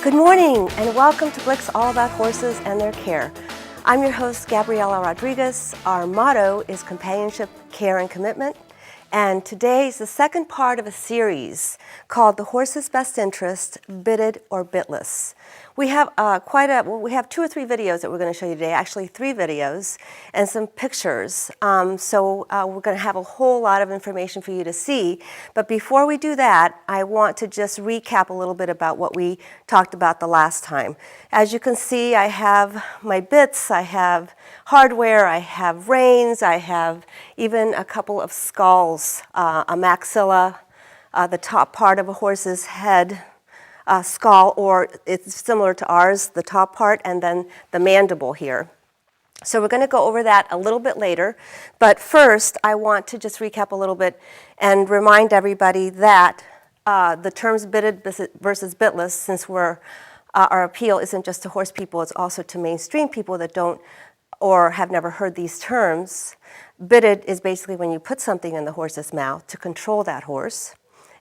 Good morning and welcome to Blixx, all about horses and their care. I'm your host, Gabriela Rodriguez. Our motto is companionship, care, and commitment. And today is the second part of a series called The Horse's Best Interest, Bitted or Bitless. We have we have 2 or 3 videos that we're going to show you today, actually 3 videos and some pictures. So we're going to have a whole lot of information for you to see. But before we do that, I want to just recap a little bit about what we talked about the last time. As you can see, I have my bits, I have hardware, I have reins, I have even a couple of skulls, a maxilla, the top part of a horse's head, skull, or it's similar to ours, the top part, and then the mandible here. So we're going to go over that a little bit later, but first I want to just recap a little bit and remind everybody that the terms bitted versus bitless, since our appeal isn't just to horse people, it's also to mainstream people that don't or have never heard these terms. Bitted is basically when you put something in the horse's mouth to control that horse.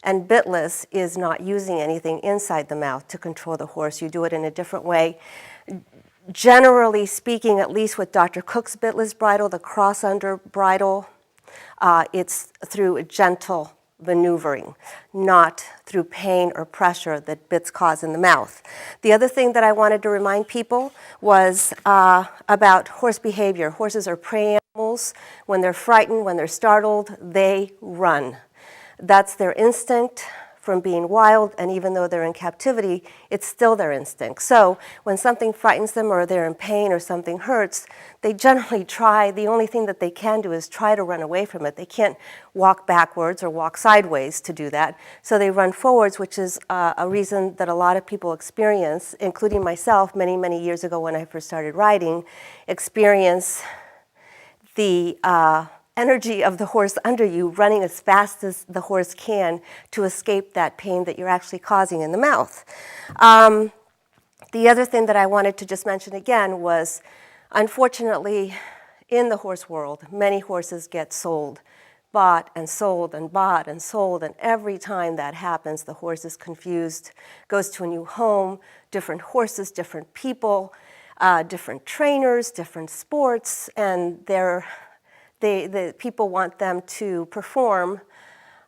And bitless is not using anything inside the mouth to control the horse. You do it in a different way. Generally speaking, at least with Dr. Cook's bitless bridle, the cross-under bridle, it's through a gentle maneuvering, not through pain or pressure that bits cause in the mouth. The other thing that I wanted to remind people was about horse behavior. Horses are prey animals. When they're frightened, when they're startled, they run. That's their instinct from being wild, and even though they're in captivity, it's still their instinct. So when something frightens them or they're in pain or something hurts, they generally try, the only thing that they can do is try to run away from it. They can't walk backwards or walk sideways to do that. So they run forwards, which is a reason that a lot of people experience, including myself many, many years ago when I first started riding, experience the energy of the horse under you running as fast as the horse can to escape that pain that you're actually causing in the mouth. The other thing that I wanted to just mention again was, unfortunately, in the horse world, many horses get sold, bought and sold and bought and sold, and every time that happens, the horse is confused, goes to a new home, different horses, different people, different trainers, different sports, and the people want them to perform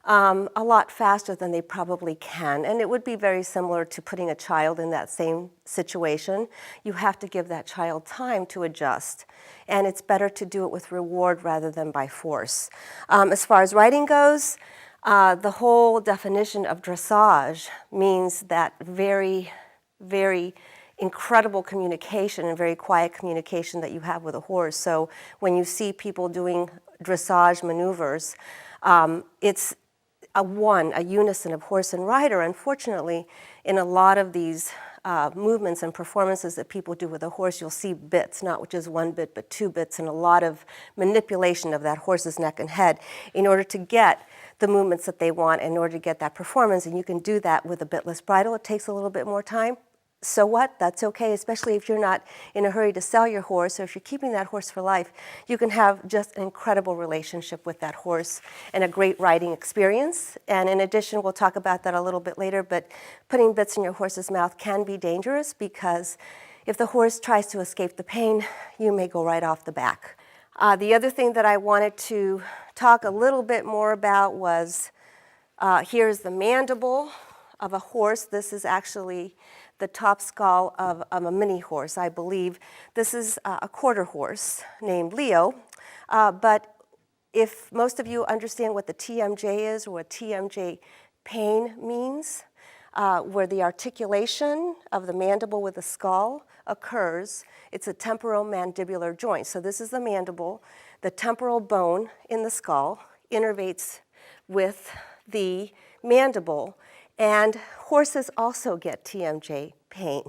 a lot faster than they probably can. And it would be very similar to putting a child in that same situation. You have to give that child time to adjust. And it's better to do it with reward rather than by force. As far as riding goes, the whole definition of dressage means that very, very incredible communication and very quiet communication that you have with a horse. So when you see people doing dressage maneuvers, it's a unison of horse and rider. Unfortunately, in a lot of these movements and performances that people do with a horse, you'll see bits, not just 1 bit, but 2 bits, and a lot of manipulation of that horse's neck and head in order to get the movements that they want, in order to get that performance. And you can do that with a bitless bridle. It takes a little bit more time. So what? That's okay, especially if you're not in a hurry to sell your horse, or if you're keeping that horse for life. You can have just an incredible relationship with that horse and a great riding experience. And in addition, we'll talk about that a little bit later, but putting bits in your horse's mouth can be dangerous because if the horse tries to escape the pain, you may go right off the back. The other thing that I wanted to talk a little bit more about was, here's the mandible of a horse. This is actually the top skull of a mini horse, I believe. This is a quarter horse named Leo, but if most of you understand what the TMJ is, or what TMJ pain means, where the articulation of the mandible with the skull occurs, it's a temporomandibular joint. So this is the mandible. The temporal bone in the skull innervates with the mandible, and horses also get TMJ pain.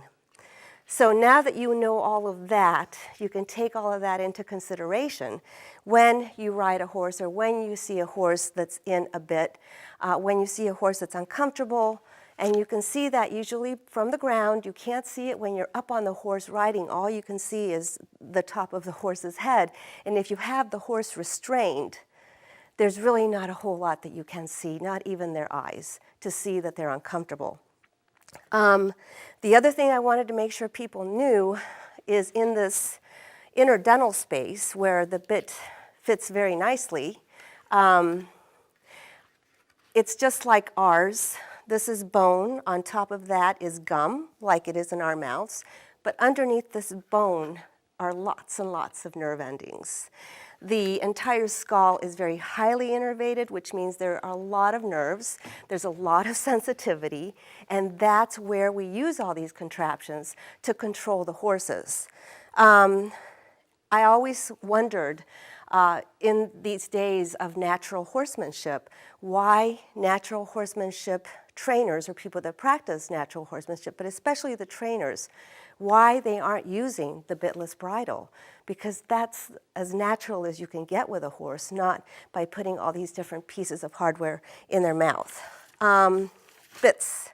So now that you know all of that, you can take all of that into consideration when you ride a horse, or when you see a horse that's in a bit, when you see a horse that's uncomfortable. And you can see that usually from the ground. You can't see it when you're up on the horse riding. All you can see is the top of the horse's head. And if you have the horse restrained, there's really not a whole lot that you can see, not even their eyes, to see that they're uncomfortable. The other thing I wanted to make sure people knew is in this inner dental space where the bit fits very nicely, it's just like ours. This is bone. On top of that is gum, like it is in our mouths. But underneath this bone are lots and lots of nerve endings. The entire skull is very highly innervated, which means there are a lot of nerves. There's a lot of sensitivity, and that's where we use all these contraptions to control the horses. I always wondered in these days of natural horsemanship, why natural horsemanship trainers or people that practice natural horsemanship, but especially the trainers, why they aren't using the bitless bridle, because that's as natural as you can get with a horse, not by putting all these different pieces of hardware in their mouth. Bits.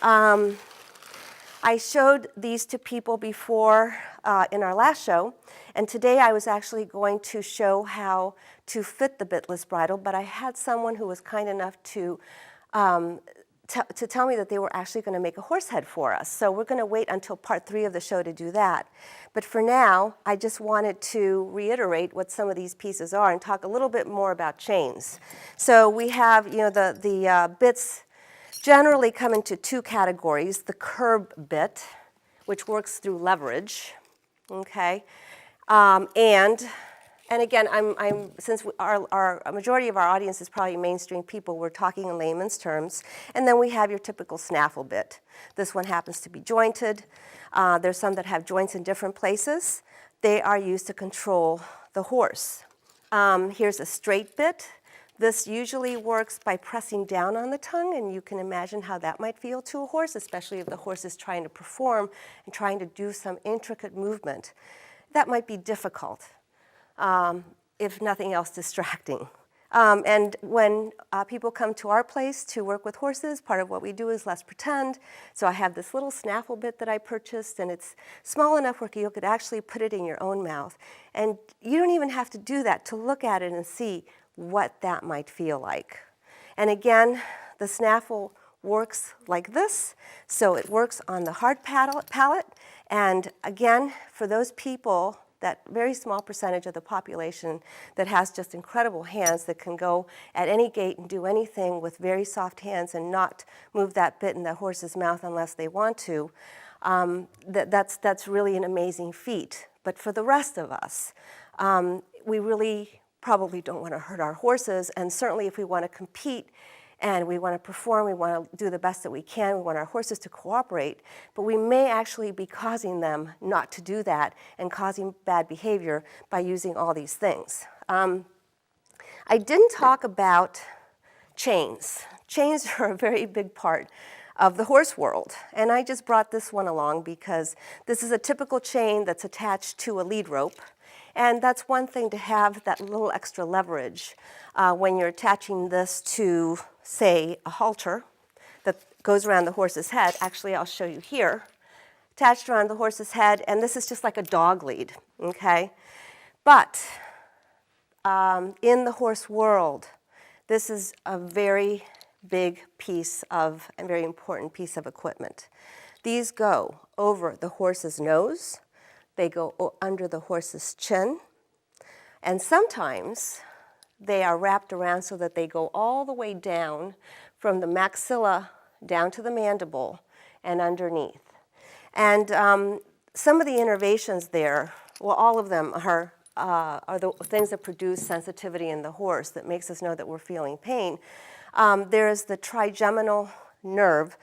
I showed these to people before in our last show, and today I was actually going to show how to fit the bitless bridle, but I had someone who was kind enough to tell me that they were actually going to make a horse head for us. So we're going to wait until part 3 of the show to do that. But for now, I just wanted to reiterate what some of these pieces are and talk a little bit more about chains. So we have, the bits generally come into 2 categories: the curb bit, which works through leverage, okay, and again, since a majority of our audience is probably mainstream people, we're talking in layman's terms. And then we have your typical snaffle bit. This one happens to be jointed. There's some that have joints in different places. They are used to control the horse. Here's a straight bit. This usually works by pressing down on the tongue, and you can imagine how that might feel to a horse, especially if the horse is trying to perform and trying to do some intricate movement. That might be difficult. If nothing else, distracting. And when people come to our place to work with horses, part of what we do is let's pretend. So I have this little snaffle bit that I purchased, and it's small enough where you could actually put it in your own mouth. And you don't even have to do that to look at it and see what that might feel like. And again, the snaffle works like this. So it works on the hard palate. And again, for those people, that very small percentage of the population that has just incredible hands that can go at any gait and do anything with very soft hands and not move that bit in the horse's mouth unless they want to, that's really an amazing feat. But for the rest of us, we really probably don't want to hurt our horses, and certainly if we want to compete and we want to perform, we want to do the best that we can, we want our horses to cooperate, but we may actually be causing them not to do that and causing bad behavior by using all these things. I didn't talk about chains. Chains are a very big part of the horse world, and I just brought this one along because this is a typical chain that's attached to a lead rope. And that's one thing, to have that little extra leverage when you're attaching this to, say, a halter that goes around the horse's head. Actually, I'll show you here. Attached around the horse's head, and this is just like a dog lead, okay? But in the horse world, this is a very big piece of, and very important piece of equipment. These go over the horse's nose. They go under the horse's chin, and sometimes they are wrapped around so that they go all the way down from the maxilla down to the mandible and underneath. And some of the innervations there, well, all of them are the things that produce sensitivity in the horse that makes us know that we're feeling pain. There's the trigeminal nerve.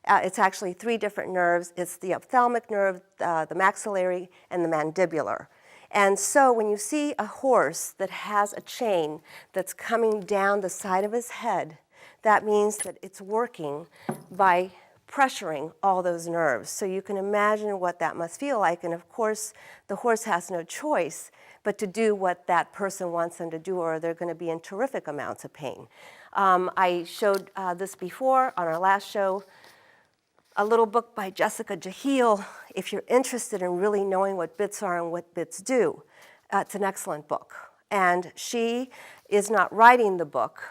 It's actually 3 different nerves. It's the ophthalmic nerve, the maxillary, and the mandibular. And so when you see a horse that has a chain that's coming down the side of his head, that means that it's working by pressuring all those nerves. So you can imagine what that must feel like. And of course, the horse has no choice but to do what that person wants them to do, or they're going to be in terrific amounts of pain. I showed this before on our last show. A little book by Jessica Jahil, if you're interested in really knowing what bits are and what bits do. It's an excellent book. And she is not writing the book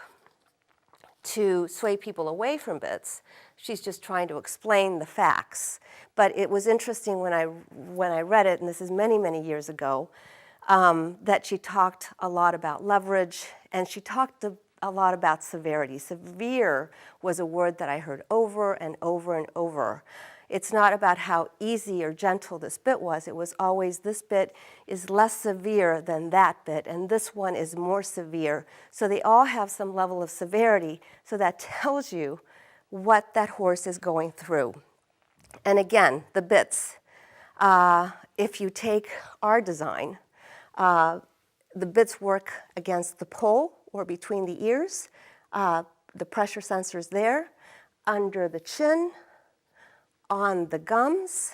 to sway people away from bits. She's just trying to explain the facts. But it was interesting when I read it, and this is many, many years ago, that she talked a lot about leverage, and she talked a lot about severity. Severe was a word that I heard over and over and over. It's not about how easy or gentle this bit was. It was always, this bit is less severe than that bit, and this one is more severe. So they all have some level of severity, so that tells you what that horse is going through. And again, the bits. If you take our design, the bits work against the pole or between the ears. The pressure sensor's there, under the chin, on the gums,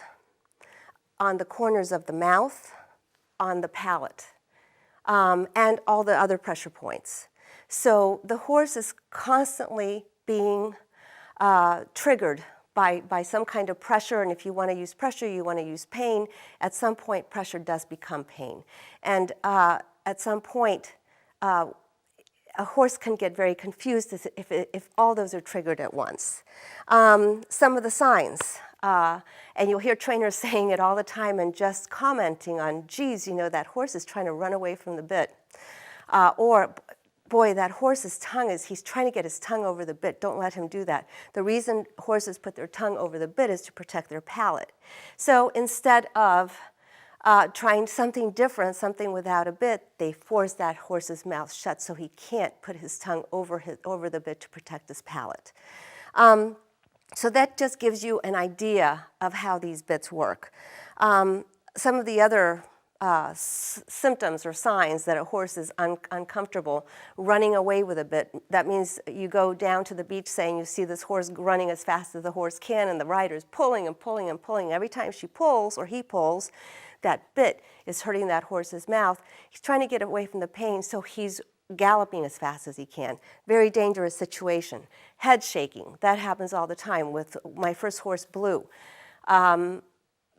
on the corners of the mouth, on the palate, and all the other pressure points. So the horse is constantly being triggered by some kind of pressure, and if you want to use pressure, you want to use pain. At some point, pressure does become pain. And at some point, a horse can get very confused if all those are triggered at once. Some of the signs, and you'll hear trainers saying it all the time and just commenting on, geez, you know, that horse is trying to run away from the bit. Or, boy, that horse's tongue he's trying to get his tongue over the bit. Don't let him do that. The reason horses put their tongue over the bit is to protect their palate. So instead of trying something different, something without a bit, they force that horse's mouth shut so he can't put his tongue over the bit to protect his palate. So that just gives you an idea of how these bits work. Some of the other symptoms or signs that a horse is uncomfortable, running away with a bit. That means you go down to the beach, saying you see this horse running as fast as the horse can, and the rider's pulling and pulling and pulling. Every time she pulls or he pulls, that bit is hurting that horse's mouth. He's trying to get away from the pain, so he's galloping as fast as he can. Very dangerous situation. Head shaking, that happens all the time. With my first horse, Blue,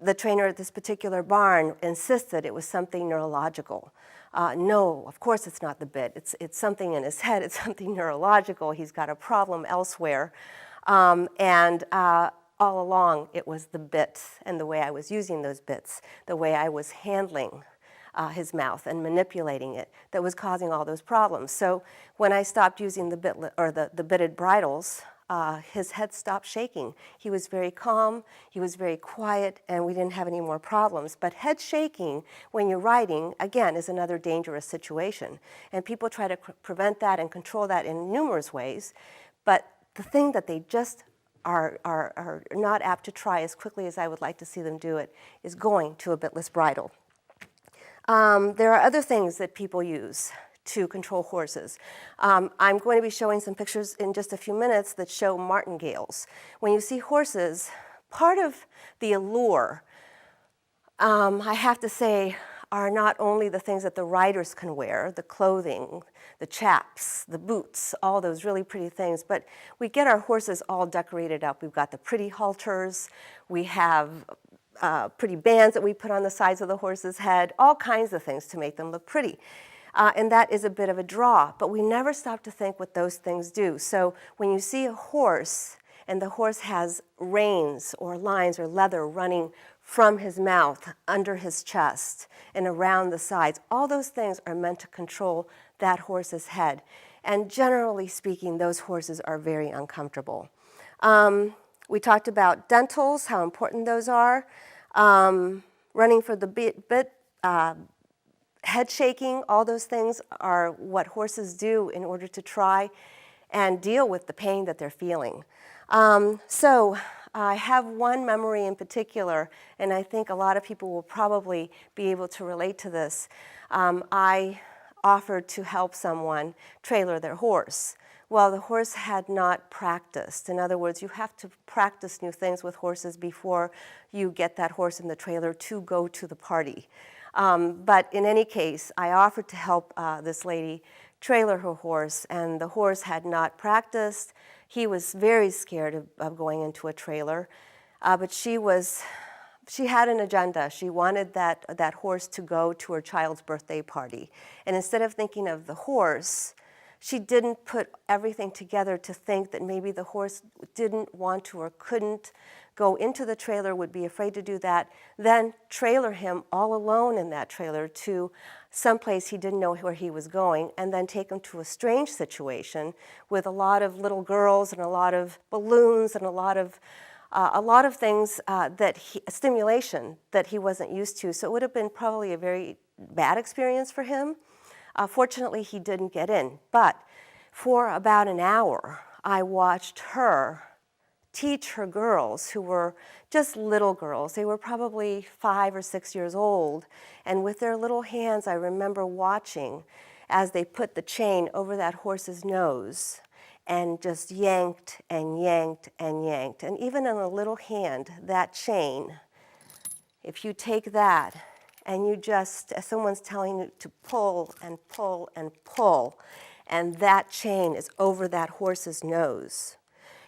the trainer at this particular barn insisted it was something neurological. No, of course it's not the bit. It's something in his head. It's something neurological. He's got a problem elsewhere. All along, it was the bits and the way I was using those bits, the way I was handling his mouth and manipulating it that was causing all those problems. So when I stopped using the bitted bridles, his head stopped shaking. He was very calm, he was very quiet, and we didn't have any more problems. But head shaking when you're riding, again, is another dangerous situation. And people try to prevent that and control that in numerous ways. But the thing that they just are not apt to try as quickly as I would like to see them do it is going to a bitless bridle. There are other things that people use to control horses. I'm going to be showing some pictures in just a few minutes that show martingales. When you see horses, part of the allure, I have to say, are not only the things that the riders can wear, the clothing, the chaps, the boots, all those really pretty things, but we get our horses all decorated up. We've got the pretty halters, we have pretty bands that we put on the sides of the horse's head, all kinds of things to make them look pretty. And that is a bit of a draw, but we never stop to think what those things do. So when you see a horse and the horse has reins or lines or leather running from his mouth, under his chest, and around the sides, all those things are meant to control that horse's head. And generally speaking, those horses are very uncomfortable. We talked about dentals, how important those are. Running for the bit, head shaking, all those things are what horses do in order to try and deal with the pain that they're feeling. So I have one memory in particular, and I think a lot of people will probably be able to relate to this. I offered to help someone trailer their horse. Well, the horse had not practiced. In other words, you have to practice new things with horses before you get that horse in the trailer to go to the party. But in any case, I offered to help this lady trailer her horse, and the horse had not practiced. He was very scared of going into a trailer, but she had an agenda. She wanted that horse to go to her child's birthday party. And instead of thinking of the horse, she didn't put everything together to think that maybe the horse didn't want to or couldn't go into the trailer, would be afraid to do that, then trailer him all alone in that trailer to someplace he didn't know where he was going, and then take him to a strange situation with a lot of little girls and a lot of balloons and a lot of things stimulation that he wasn't used to. So it would have been probably a very bad experience for him. Fortunately, he didn't get in. But for about an hour, I watched her teach her girls, who were just little girls. They were probably 5 or 6 years old. And with their little hands, I remember watching as they put the chain over that horse's nose and just yanked and yanked and yanked. And even in a little hand, that chain, if you take that and you just, as someone's telling you to pull and pull and pull, and that chain is over that horse's nose,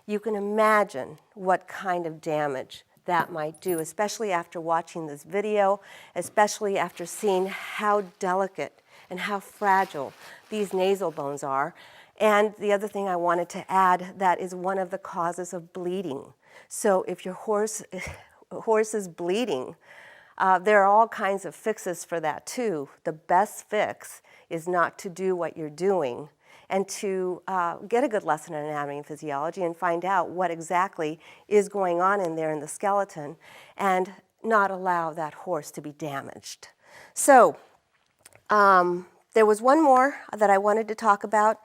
you can imagine what kind of damage that might do, especially after watching this video, especially after seeing how delicate and how fragile these nasal bones are. And the other thing I wanted to add, that is one of the causes of bleeding. So if your horse is bleeding, there are all kinds of fixes for that too. The best fix is not to do what you're doing, and to get a good lesson in anatomy and physiology and find out what exactly is going on in there in the skeleton, and not allow that horse to be damaged. So there was one more that I wanted to talk about.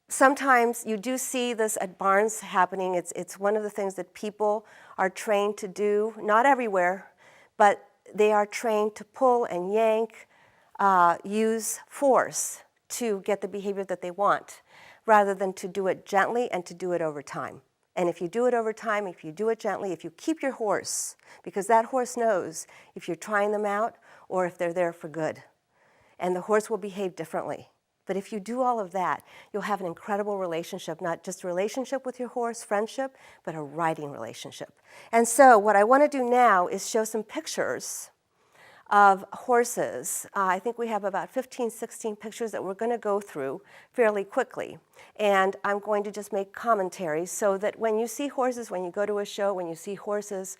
Sometimes you do see this at barns happening. It's one of the things that people are trained to do, not everywhere, but they are trained to pull and yank, use force to get the behavior that they want, rather than to do it gently and to do it over time. And if you do it over time, if you do it gently, if you keep your horse, because that horse knows if you're trying them out or if they're there for good, and the horse will behave differently. But if you do all of that, you'll have an incredible relationship, not just a relationship with your horse, friendship, but a riding relationship. And so what I want to do now is show some pictures of horses. I think we have about 15, 16 pictures that we're going to go through fairly quickly. And I'm going to just make commentaries so that when you see horses, when you go to a show, when you see horses,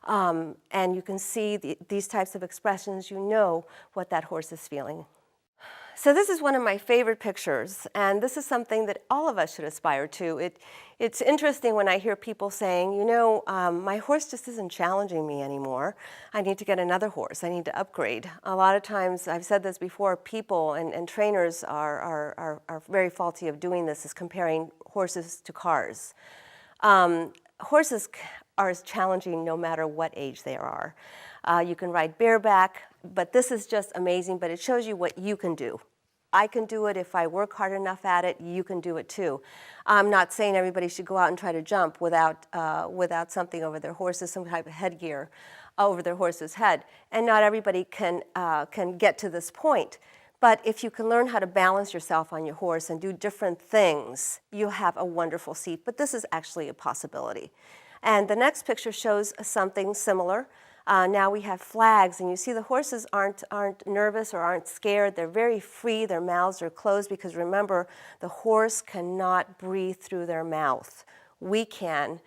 and you can see these types of expressions, you know what that horse is feeling. So this is one of my favorite pictures, and this is something that all of us should aspire to. It's interesting when I hear people saying, you know, my horse just isn't challenging me anymore. I need to get another horse. I need to upgrade. A lot of times, I've said this before, people and trainers are very faulty of doing this, is comparing horses to cars. Horses are as challenging no matter what age they are. You can ride bareback, but this is just amazing, but it shows you what you can do. I can do it if I work hard enough at it, you can do it too. I'm not saying everybody should go out and try to jump without something over their horses, some type of headgear over their horse's head. And not everybody can get to this point. But if you can learn how to balance yourself on your horse and do different things, you'll have a wonderful seat. But this is actually a possibility. And the next picture shows something similar. Now we have flags, and you see the horses aren't nervous or aren't scared. They're very free. Their mouths are closed because, remember, the horse cannot breathe through their mouth. We can,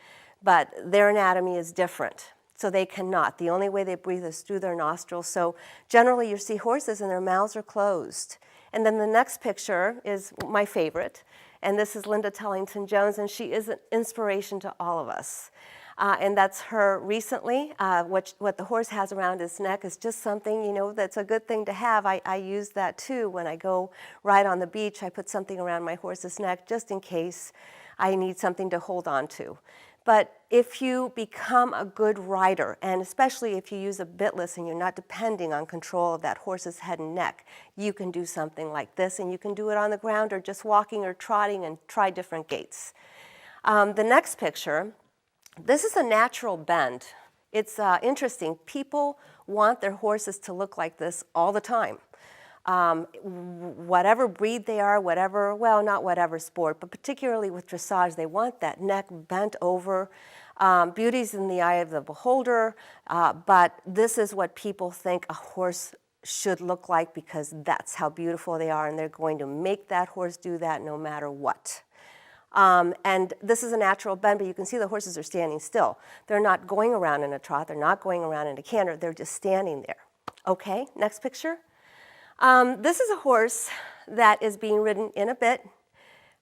but their anatomy is different, so they cannot. The only way they breathe is through their nostrils. So generally you see horses and their mouths are closed. And then the next picture is my favorite, and this is Linda Tellington-Jones, and she is an inspiration to all of us. And that's her recently. What the horse has around his neck is just something, you know, that's a good thing to have. I use that too when I go ride on the beach. I put something around my horse's neck just in case I need something to hold on to. But if you become a good rider, and especially if you use a bitless and you're not depending on control of that horse's head and neck, you can do something like this, and you can do it on the ground or just walking or trotting and try different gaits. The next picture, this is a natural bend. It's interesting. People want their horses to look like this all the time. Whatever breed they are, whatever, well, not whatever sport, but particularly with dressage, they want that neck bent over. Beauty's in the eye of the beholder, but this is what people think a horse should look like, because that's how beautiful they are, and they're going to make that horse do that no matter what. And this is a natural bend, but you can see the horses are standing still. They're not going around in a trot, they're not going around in a canter, they're just standing there. Okay, next picture. This is a horse that is being ridden in a bit.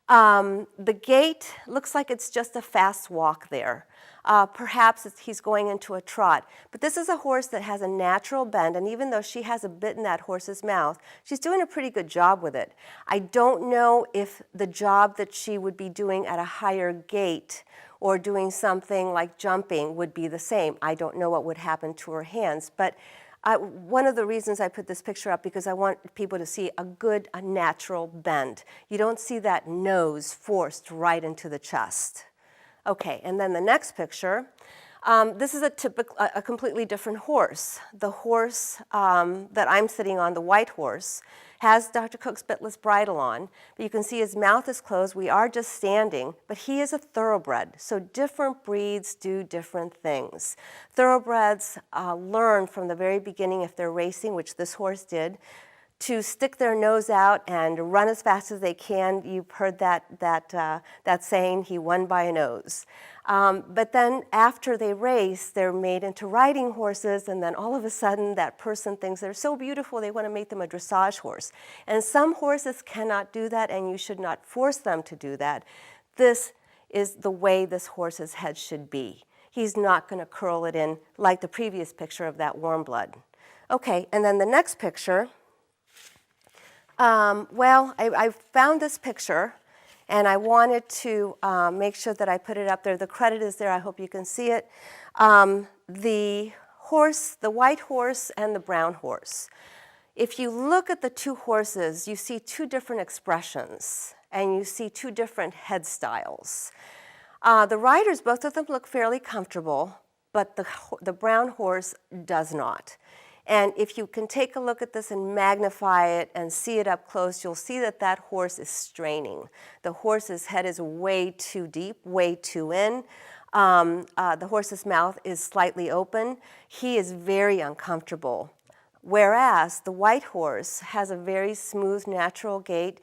The gait looks like it's just a fast walk there. Perhaps he's going into a trot. But this is a horse that has a natural bend, and even though she has a bit in that horse's mouth, she's doing a pretty good job with it. I don't know if the job that she would be doing at a higher gait or doing something like jumping would be the same. I don't know what would happen to her hands, but one of the reasons I put this picture up, because I want people to see a natural bend. You don't see that nose forced right into the chest. Okay, and then the next picture. This is a completely different horse. The horse that I'm sitting on, the white horse, has Dr. Cook's Bitless bridle on, but you can see his mouth is closed. We are just standing, but he is a thoroughbred, so different breeds do different things. Thoroughbreds learn from the very beginning, if they're racing, which this horse did, to stick their nose out and run as fast as they can. You've heard that saying, he won by a nose. But then after they race, they're made into riding horses, and then all of a sudden that person thinks they're so beautiful they want to make them a dressage horse. And some horses cannot do that, and you should not force them to do that. This is the way this horse's head should be. He's not going to curl it in like the previous picture of that warm blood. Okay, and then the next picture. I found this picture, and I wanted to make sure that I put it up there. The credit is there. I hope you can see it. The horse, the white horse and the brown horse. If you look at the two horses, you see two different expressions, and you see two different head styles. The riders, both of them look fairly comfortable, but the brown horse does not. And if you can take a look at this and magnify it and see it up close, you'll see that that horse is straining. The horse's head is way too deep, way too in. The horse's mouth is slightly open. He is very uncomfortable. Whereas the white horse has a very smooth, natural gait.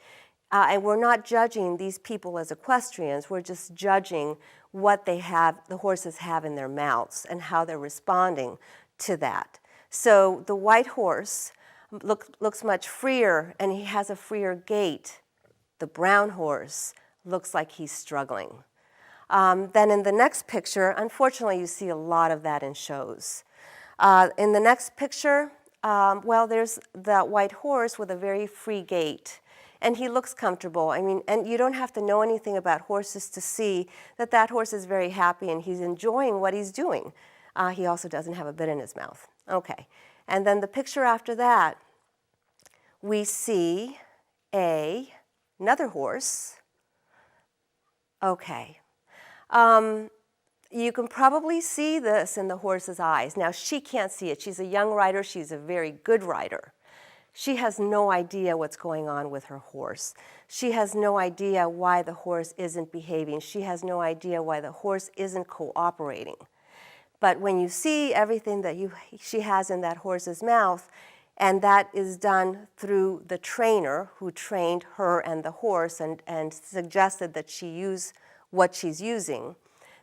And we're not judging these people as equestrians. We're just judging what they have, the horses have in their mouths and how they're responding to that. So the white horse looks much freer, and he has a freer gait. The brown horse looks like he's struggling. Then in the next picture, unfortunately, you see a lot of that in shows. In the next picture, there's that white horse with a very free gait, and he looks comfortable. I mean, and you don't have to know anything about horses to see that that horse is very happy and he's enjoying what he's doing. He also doesn't have a bit in his mouth. Okay, and then the picture after that, we see another horse. Okay, you can probably see this in the horse's eyes. Now, she can't see it. She's a young rider. She's a very good rider. She has no idea what's going on with her horse. She has no idea why the horse isn't behaving. She has no idea why the horse isn't cooperating. But when you see everything that she has in that horse's mouth, and that is done through the trainer who trained her and the horse and suggested that she use what she's using,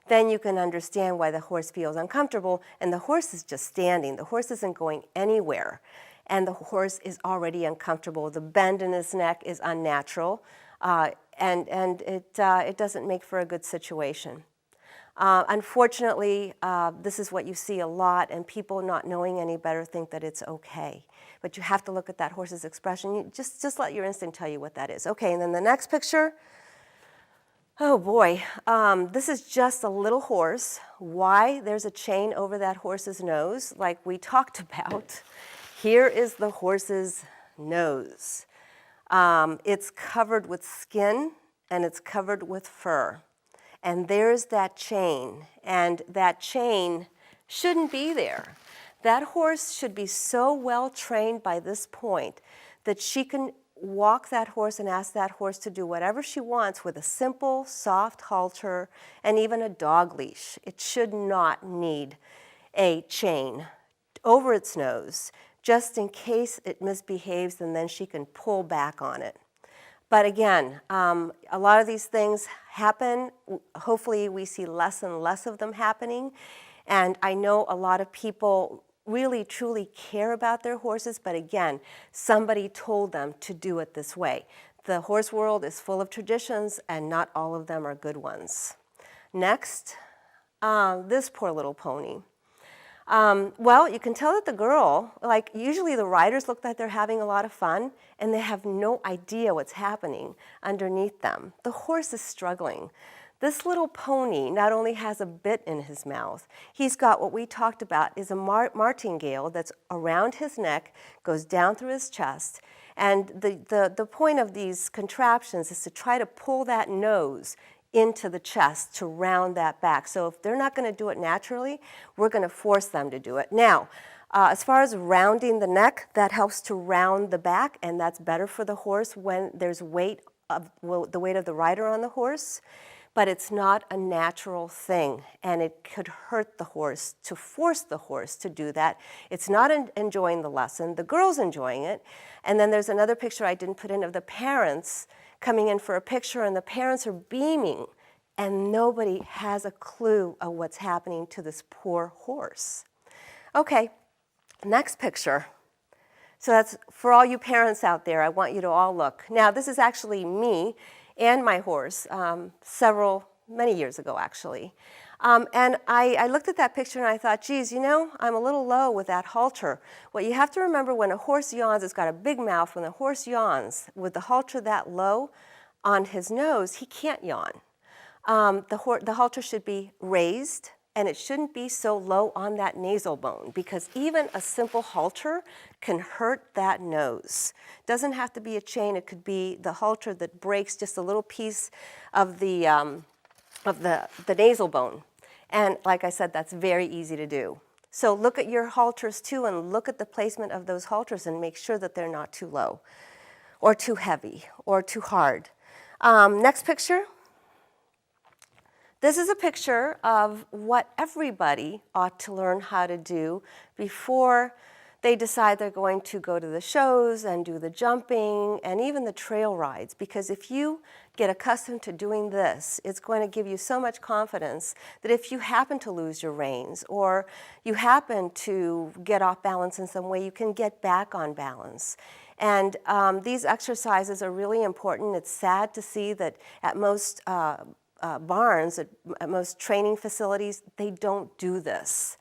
then you can understand why the horse feels uncomfortable, and the horse is just standing. The horse isn't going anywhere, and the horse is already uncomfortable. The bend in his neck is unnatural, and it doesn't make for a good situation. Unfortunately, this is what you see a lot, and people not knowing any better think that it's okay. But you have to look at that horse's expression. You just let your instinct tell you what that is. Okay, and then the next picture. Oh boy, this is just a little horse. Why? There's a chain over that horse's nose, like we talked about. Here is the horse's nose. It's covered with skin, and it's covered with fur. And there's that chain, and that chain shouldn't be there. That horse should be so well trained by this point that she can walk that horse and ask that horse to do whatever she wants with a simple, soft halter and even a dog leash. It should not need a chain over its nose just in case it misbehaves, and then she can pull back on it. But again, a lot of these things happen. Hopefully we see less and less of them happening. And I know a lot of people really truly care about their horses, but again, somebody told them to do it this way. The horse world is full of traditions, and not all of them are good ones. Next, this poor little pony. Well, you can tell that the girl, like usually the riders look like they're having a lot of fun, and they have no idea what's happening underneath them. The horse is struggling. This little pony not only has a bit in his mouth, he's got what we talked about is a martingale that's around his neck, goes down through his chest, and the point of these contraptions is to try to pull that nose into the chest to round that back. So if they're not going to do it naturally, we're going to force them to do it. Now, as far as rounding the neck, that helps to round the back, and that's better for the horse when there's the weight of the rider on the horse. But it's not a natural thing, and it could hurt the horse to force the horse to do that. It's not enjoying the lesson. The girl's enjoying it. And then there's another picture I didn't put in of the parents coming in for a picture, and the parents are beaming, and nobody has a clue of what's happening to this poor horse. Okay, next picture. So that's for all you parents out there. I want you to all look. Now, this is actually me and my horse many years ago, actually. And I looked at that picture and I thought, geez, you know, I'm a little low with that halter. What you have to remember, when a horse yawns, it's got a big mouth. When a horse yawns with the halter that low on his nose, he can't yawn. The halter should be raised, and it shouldn't be so low on that nasal bone, because even a simple halter can hurt that nose. Doesn't have to be a chain. It could be the halter that breaks just a little piece of the nasal bone. And like I said, that's very easy to do. So look at your halters too, and look at the placement of those halters and make sure that they're not too low or too heavy or too hard. Next picture. This is a picture of what everybody ought to learn how to do before they decide they're going to go to the shows and do the jumping and even the trail rides. Because if you get accustomed to doing this, it's going to give you so much confidence that if you happen to lose your reins or you happen to get off balance in some way, you can get back on balance. And these exercises are really important. It's sad to see that at most barns, at most training facilities, they don't do this.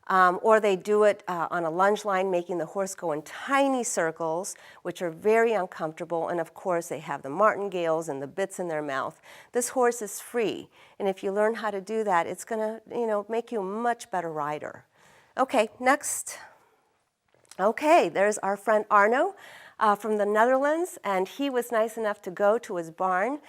Or they do it on a lunge line, making the horse go in tiny circles, which are very uncomfortable. And of course, they have the martingales and the bits in their mouth. This horse is free. And if you learn how to do that, it's going to, make you a much better rider. Okay, next. Okay, there's our friend Arno from the Netherlands. And he was nice enough to go to his barn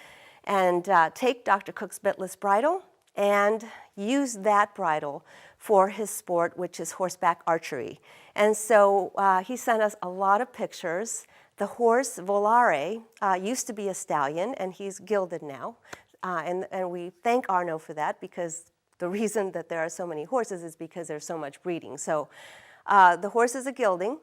and take Dr. Cook's Bitless bridle and use that bridle for his sport, which is horseback archery. And so he sent us a lot of pictures. The horse, Volare, used to be a stallion, and he's gilded now. And we thank Arno for that, because the reason that there are so many horses is because there's so much breeding. So the horse is a gilding,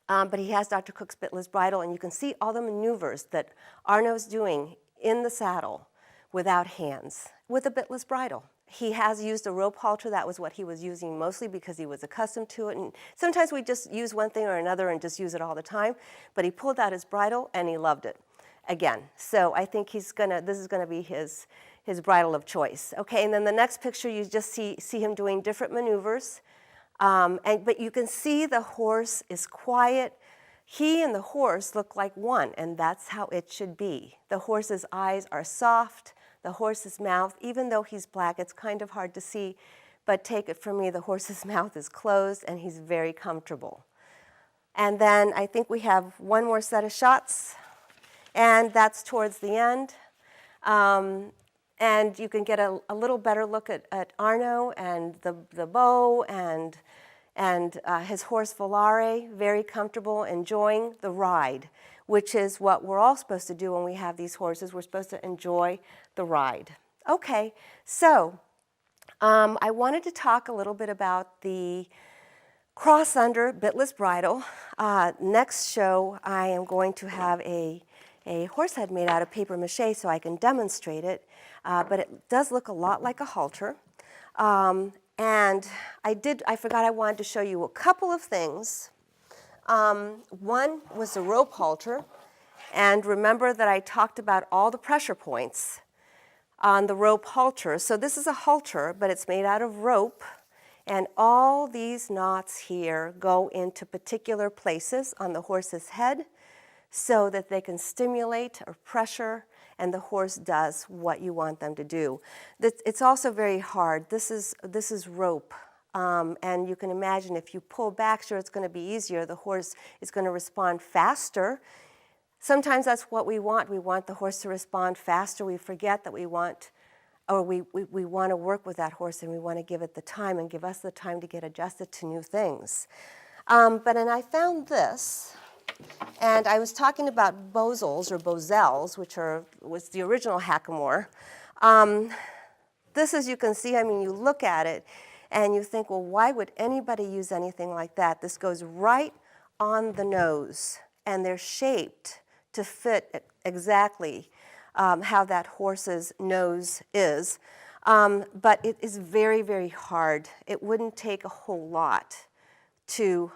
but he has Dr. Cook's Bitless bridle, and you can see all the maneuvers that Arno's doing in the saddle without hands, with a bitless bridle. He has used a rope halter. That was what he was using mostly because he was accustomed to it. And sometimes we just use one thing or another and just use it all the time. But he pulled out his bridle and he loved it again. So I think this is gonna be his bridle of choice. Okay, and then the next picture, you just see him doing different maneuvers. But you can see the horse is quiet. He and the horse look like one, and that's how it should be. The horse's eyes are soft. The horse's mouth, even though he's black, it's kind of hard to see, but take it from me, the horse's mouth is closed and he's very comfortable. And then I think we have one more set of shots, and that's towards the end. And you can get a little better look at Arno and the bow and his horse Volare, very comfortable, enjoying the ride, which is what we're all supposed to do when we have these horses. We're supposed to enjoy the ride. Okay, so I wanted to talk a little bit about the cross under, bitless bridle. Next show, I am going to have a horse head made out of paper mache so I can demonstrate it, but it does look a lot like a halter. And I forgot I wanted to show you a couple of things. One was a rope halter, and remember that I talked about all the pressure points on the rope halter. So this is a halter, but it's made out of rope, and all these knots here go into particular places on the horse's head so that they can stimulate or pressure, and the horse does what you want them to do. It's also very hard. This is rope, and you can imagine if you pull back, sure, it's going to be easier. The horse is going to respond faster. Sometimes that's what we want. We want the horse to respond faster. We forget that we want to work with that horse, and we want to give it the time and give us the time to get adjusted to new things. And I found this, and I was talking about bozels or bozels, which was the original hackamore. This, as you can see, I mean, you look at it and you think, well, why would anybody use anything like that? This goes right on the nose, and they're shaped to fit exactly how that horse's nose is. But it is very, very hard. It wouldn't take a whole lot to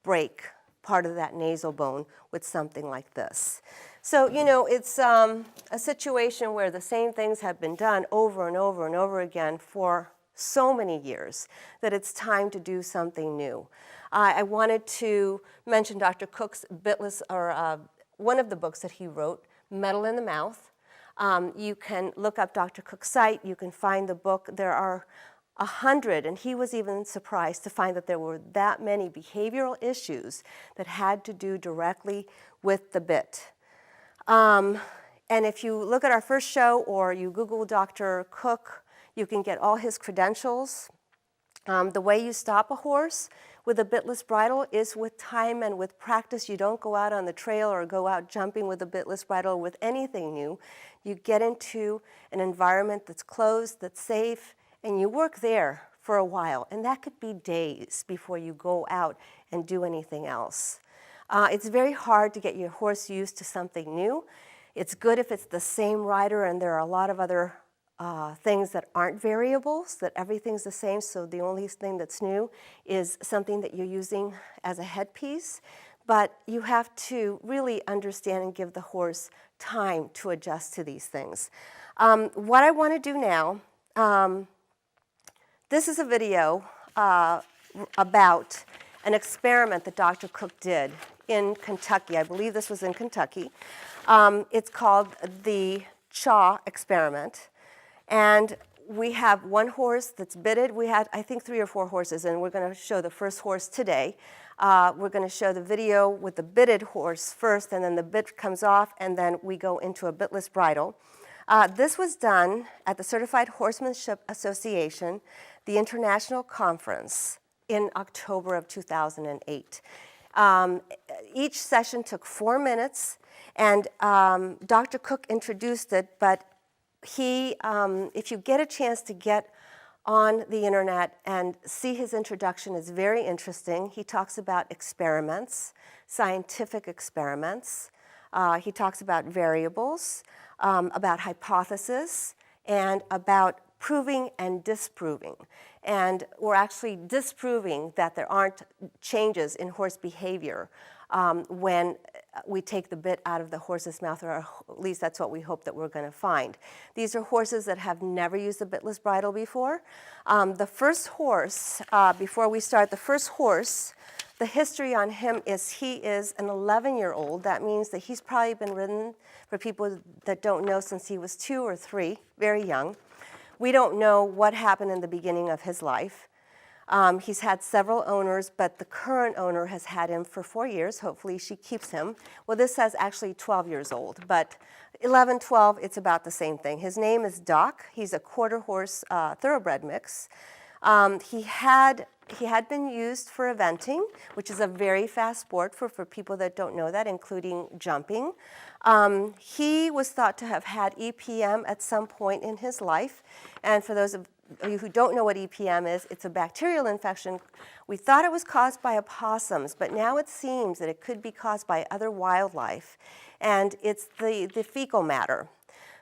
break part of that nasal bone with something like this. So, you know, it's a situation where the same things have been done over and over and over again for so many years that it's time to do something new. I wanted to mention Dr. Cook's Bitless, or one of the books that he wrote, Metal in the Mouth. You can look up Dr. Cook's site. You can find the book. There are 100, and he was even surprised to find that there were that many behavioral issues that had to do directly with the bit. And if you look at our first show or you Google Dr. Cook, you can get all his credentials. The way you stop a horse with a bitless bridle is with time and with practice. You don't go out on the trail or go out jumping with a bitless bridle with anything new. You get into an environment that's closed, that's safe, and you work there for a while. And that could be days before you go out and do anything else. It's very hard to get your horse used to something new. It's good if it's the same rider and there are a lot of other things that aren't variables, that everything's the same, so the only thing that's new is something that you're using as a headpiece. But you have to really understand and give the horse time to adjust to these things. What I want to do now, this is a video about an experiment that Dr. Cook did in Kentucky. I believe this was in Kentucky. It's called the Chaw experiment. And we have one horse that's bitted. We had, I think, 3 or 4 horses, and we're going to show the first horse today. We're going to show the video with the bitted horse first, and then the bit comes off, and then we go into a bitless bridle. This was done at the Certified Horsemanship Association, the International Conference, in October of 2008. Each session took 4 minutes, and Dr. Cook introduced it, but if you get a chance to get on the internet and see his introduction, it's very interesting. He talks about experiments, scientific experiments. He talks about variables, about hypothesis, and about proving and disproving. And we're actually disproving that there aren't changes in horse behavior when we take the bit out of the horse's mouth, or at least that's what we hope that we're going to find. These are horses that have never used a bitless bridle before. The first horse, before we start, the first horse, the history on him is he is an 11-year-old. That means that he's probably been ridden, for people that don't know, since he was 2 or 3, very young. We don't know what happened in the beginning of his life. He's had several owners, but the current owner has had him for 4 years. Hopefully she keeps him. Well, this says actually 12 years old, but 11, 12, it's about the same thing. His name is Doc. He's a quarter horse thoroughbred mix. He had been used for eventing, which is a very fast sport for people that don't know that, including jumping. He was thought to have had EPM at some point in his life, and for those of you who don't know what EPM is, it's a bacterial infection. We thought it was caused by opossums, but now it seems that it could be caused by other wildlife, and it's the fecal matter.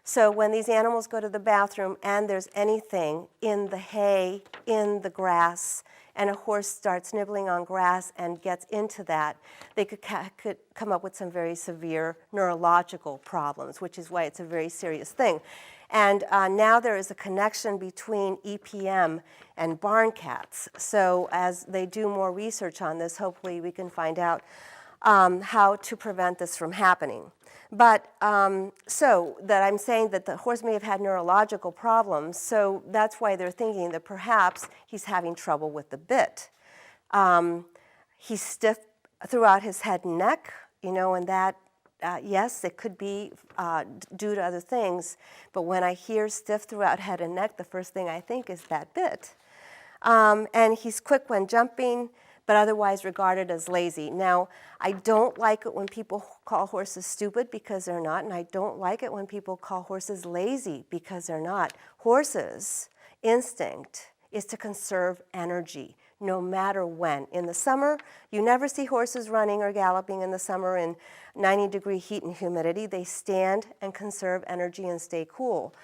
So when these animals go to the bathroom and there's anything in the hay, in the grass, and a horse starts nibbling on grass and gets into that, they could come up with some very severe neurological problems, which is why it's a very serious thing. And now there is a connection between EPM and barn cats. So as they do more research on this, hopefully we can find out how to prevent this from happening. But so that I'm saying that the horse may have had neurological problems, so that's why they're thinking that perhaps he's having trouble with the bit. He's stiff throughout his head and neck, you know, and that, yes, it could be due to other things, but when I hear stiff throughout head and neck, the first thing I think is that bit. And he's quick when jumping, but otherwise regarded as lazy. Now, I don't like it when people call horses stupid because they're not, and I don't like it when people call horses lazy because they're not. Horses' instinct is to conserve energy, no matter when. In the summer, you never see horses running or galloping in the summer in 90-degree heat and humidity. They stand and conserve energy and stay cool.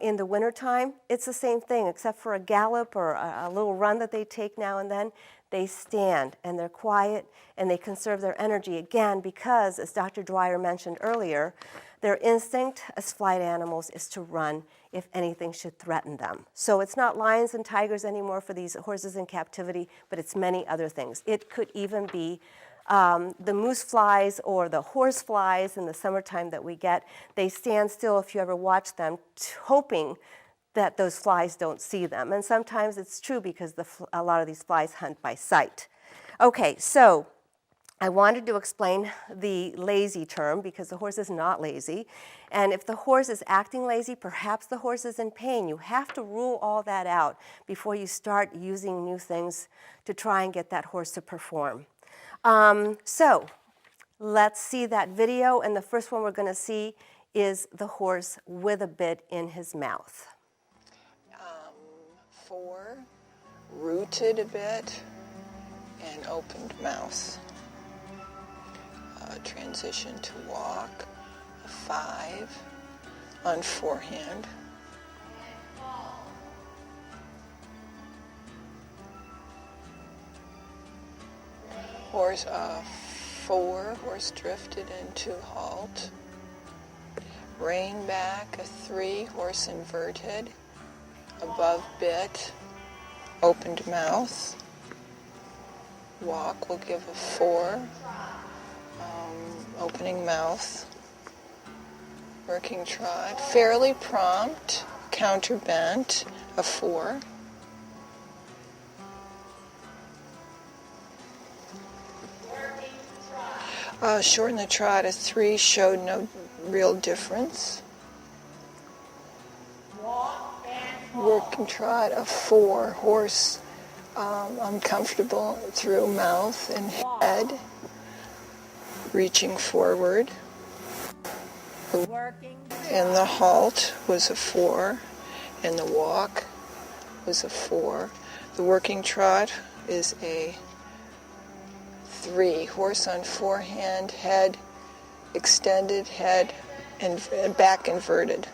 In the wintertime, it's the same thing, except for a gallop or a little run that they take now and then. They stand and they're quiet and they conserve their energy, again, because, as Dr. Dwyer mentioned earlier, their instinct as flight animals is to run if anything should threaten them. So it's not lions and tigers anymore for these horses in captivity, but it's many other things. It could even be the moose flies or the horse flies in the summertime that we get. They stand still, if you ever watch them, hoping that those flies don't see them. And sometimes it's true because a lot of these flies hunt by sight. Okay, so I wanted to explain the lazy term because the horse is not lazy. And if the horse is acting lazy, perhaps the horse is in pain. You have to rule all that out before you start using new things to try and get that horse to perform. So let's see that video. And the first one we're going to see is the horse with a bit in his mouth. 4, rooted a bit, and opened mouth. Transition to walk, 5, on forehand. Horse, 4, horse drifted into halt. Rein back, a 3, horse inverted. Above bit, opened mouth. Walk will give a 4, opening mouth. Working trot, fairly prompt, counter bent, a 4. Shorten the trot, a 3, showed no real difference. Working trot, a 4, horse uncomfortable through mouth and head, reaching forward. And the halt was a 4, and the walk was a 4. The working trot is a 3, horse on forehand, head extended, head and back inverted.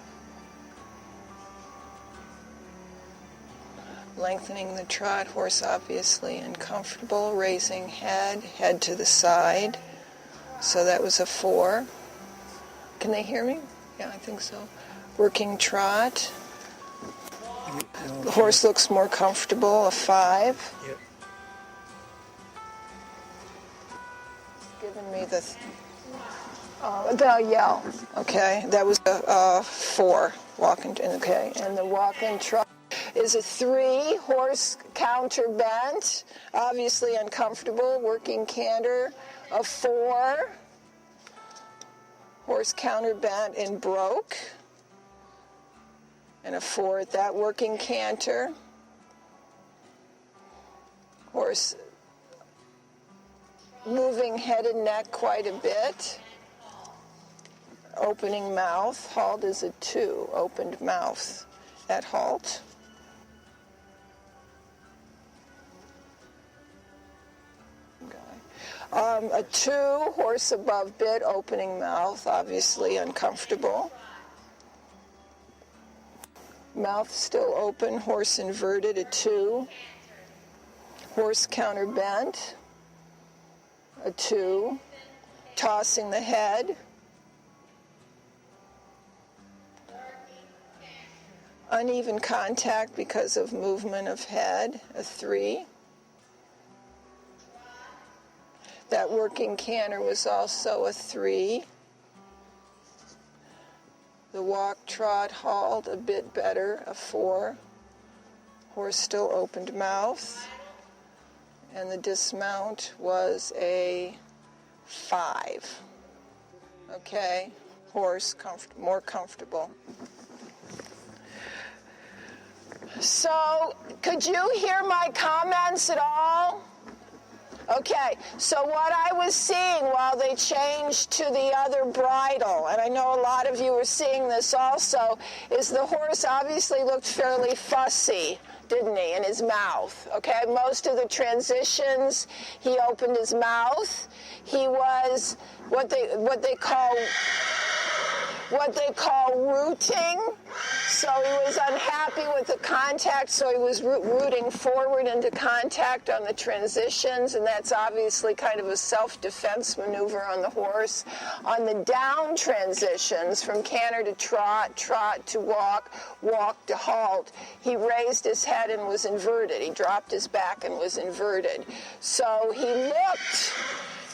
Lengthening the trot, horse obviously uncomfortable, raising head to the side. So that was a 4. Can they hear me? Yeah, I think so. Working trot. The horse looks more comfortable, a 5. Yep. Giving me the yell. Okay, that was a 4. Walking, okay, and the walk-in trot is a 3, horse counter bent, obviously uncomfortable, working canter, a 4, horse counter bent and broke, and a 4 at that, working canter, horse moving head and neck quite a bit, opening mouth, halt is a 2, opened mouth at halt. A 2, horse above bit, opening mouth, obviously uncomfortable. Mouth still open, horse inverted, a 2. Horse counter bent, a 2. Tossing the head. Uneven contact because of movement of head, a 3. That working canter was also a 3. The walk, trot, halt, a bit better, a 4. Horse still opened mouth. And the dismount was a 5. Okay, horse more comfortable. So, could you hear my comments at all? Okay, so what I was seeing while they changed to the other bridle, and I know a lot of you were seeing this also, is the horse obviously looked fairly fussy, didn't he, in his mouth, okay? Most of the transitions, he opened his mouth. He was what they call rooting. So he was unhappy with the contact, so he was rooting forward into contact on the transitions, and that's obviously kind of a self-defense maneuver on the horse. On the down transitions, from canter to trot, trot to walk, walk to halt, he raised his head and was inverted. He dropped his back and was inverted. So he looked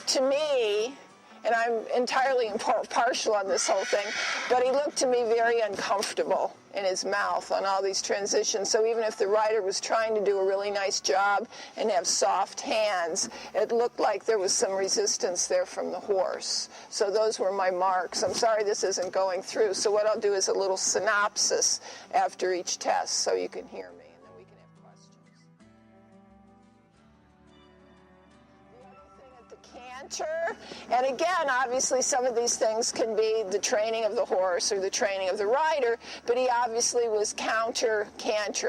to me, and I'm entirely partial on this whole thing, but he looked to me very uncomfortable in his mouth on all these transitions. So even if the rider was trying to do a really nice job and have soft hands, it looked like there was some resistance there from the horse. So those were my marks. I'm sorry this isn't going through. So what I'll do is a little synopsis after each test so you can hear me. Canter, and again, obviously some of these things can be the training of the horse or the training of the rider, but he obviously was counter bent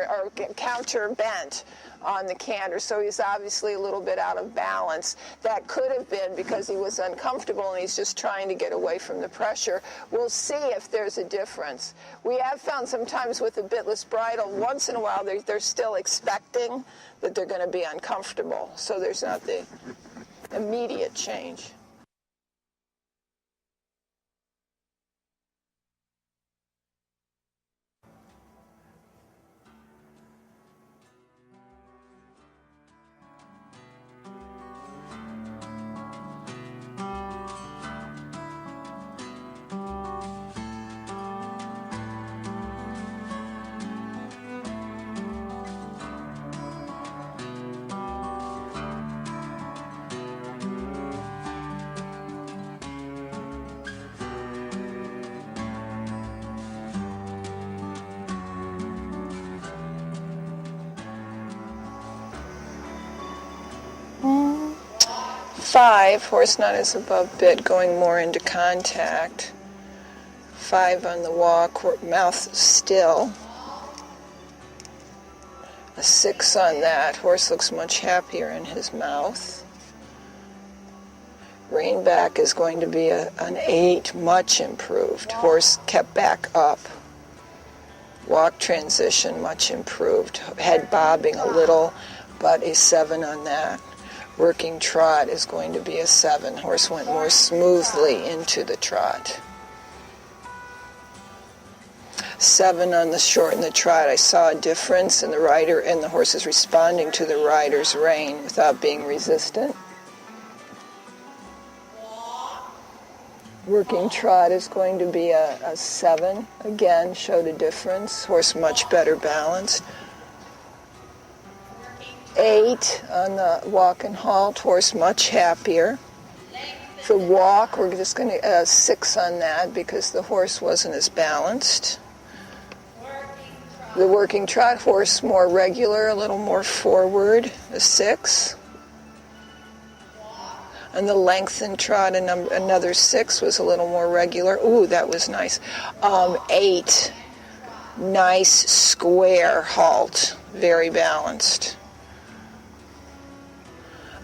on the canter, so he's obviously a little bit out of balance. That could have been because he was uncomfortable and he's just trying to get away from the pressure. We'll see if there's a difference. We have found sometimes with a bitless bridle, once in a while they're still expecting that they're going to be uncomfortable, so there's not the immediate change. Five, horse not as above bit, going more into contact. 5 on the walk, mouth still. A 6 on that, horse looks much happier in his mouth. Rein back is going to be an 8, much improved. Horse kept back up. Walk transition, much improved. Head bobbing a little, but a 7 on that. Working trot is going to be a 7. Horse went more smoothly into the trot. 7 on the short and the trot. I saw a difference in the rider, and the horse is responding to the rider's rein without being resistant. Working trot is going to be a 7. Again, showed a difference. Horse much better balanced. 8 on the walk and halt, horse much happier. The walk, we're just going to 6 on that because the horse wasn't as balanced. The working trot, horse more regular, a little more forward, a 6. And the lengthened trot, another 6 was a little more regular. Ooh, that was nice. 8, nice square halt, very balanced.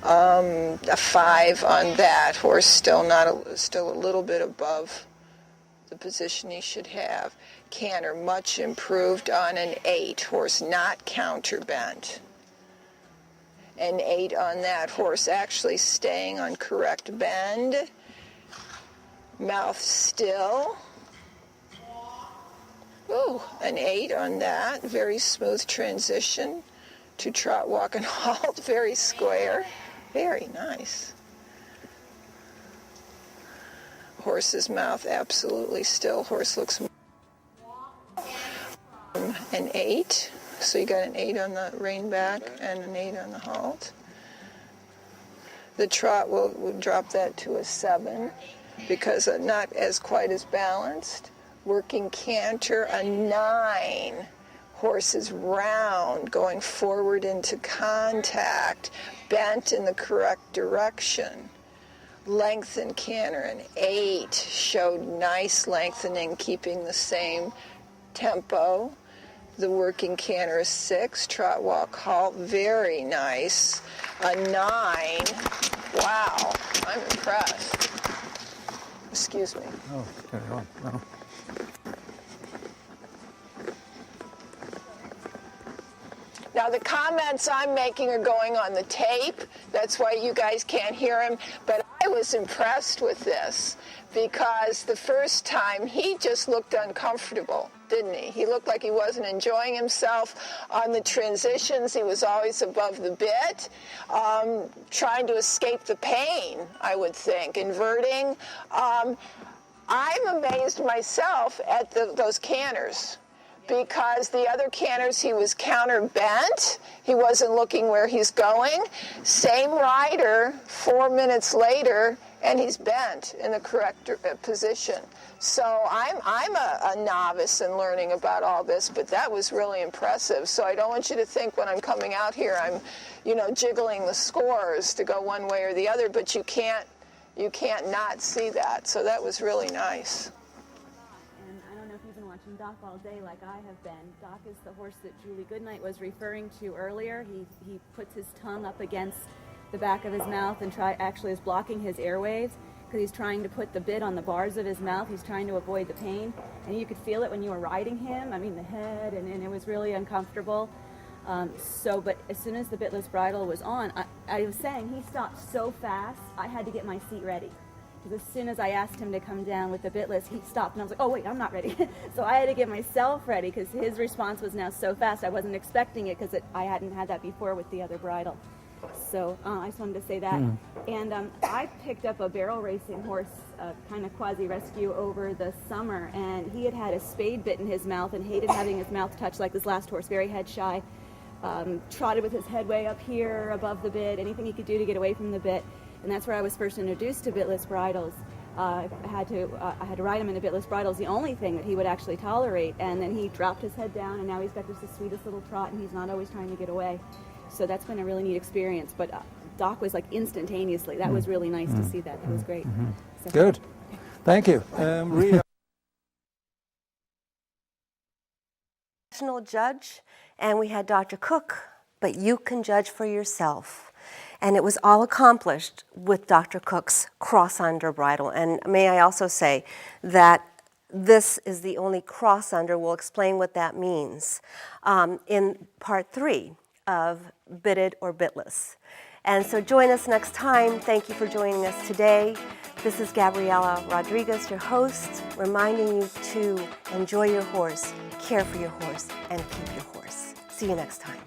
A 5 on that. Horse still still a little bit above the position he should have. Canter much improved on an 8. Horse not counterbent. An 8 on that. Horse actually staying on correct bend. Mouth still. Ooh, an 8 on that. Very smooth transition to trot, walk, and halt. Very square. Very nice. Horse's mouth absolutely still. Horse looks an 8. So you got an 8 on the rein back and an 8 on the halt. The trot will drop that to a 7 because not as quite as balanced. Working canter, a 9. Horse is round, going forward into contact, bent in the correct direction. Lengthen canter, an 8. Showed nice lengthening, keeping the same tempo. The working canter is 6. Trot, walk, halt, very nice. A 9. Wow, I'm impressed. Excuse me. Oh, carry on. No. Now the comments I'm making are going on the tape. That's why you guys can't hear him. But I was impressed with this because the first time he just looked uncomfortable, didn't he? He looked like he wasn't enjoying himself. On the transitions, he was always above the bit, trying to escape the pain, I would think, inverting. I'm amazed myself at those canters. Because the other canters, he was counter bent. He wasn't looking where he's going. Same rider, 4 minutes later, and he's bent in the correct position. So I'm a novice in learning about all this, but that was really impressive. So I don't want you to think when I'm coming out here, I'm, jiggling the scores to go one way or the other, but you can't not see that. So that was really nice. Doc all day like I have been. Doc is the horse that Julie Goodnight was referring to earlier. He puts his tongue up against the back of his mouth and actually is blocking his airwaves because he's trying to put the bit on the bars of his mouth. He's trying to avoid the pain, and you could feel it when you were riding him. I mean, the head, and it was really uncomfortable. But as soon as the bitless bridle was on, I was saying he stopped so fast, I had to get my seat ready. Because as soon as I asked him to come down with the bitless, he stopped, and I was like, oh, wait, I'm not ready. So I had to get myself ready, because his response was now so fast. I wasn't expecting it, because I hadn't had that before with the other bridle. So I just wanted to say that. And I picked up a barrel racing horse, kind of quasi-rescue, over the summer, and he had a spade bit in his mouth and hated having his mouth touched like this last horse, very head-shy. Trotted with his head way up here above the bit, anything he could do to get away from the bit. And that's where I was first introduced to bitless bridles. I had to ride him in a bitless bridle. It's the only thing that he would actually tolerate. And then he dropped his head down, and now he's got just the sweetest little trot, and he's not always trying to get away. So that's been a really neat experience. But Doc was like instantaneously. That was really nice to see that. That was great. So, good. Thank you. Rhea. National judge, and we had Dr. Cook, but you can judge for yourself. And it was all accomplished with Dr. Cook's cross-under bridle. And may I also say that this is the only cross-under. We'll explain what that means in part 3 of Bitted or Bitless. And so join us next time. Thank you for joining us today. This is Gabriela Rodriguez, your host, reminding you to enjoy your horse, care for your horse, and keep your horse. See you next time.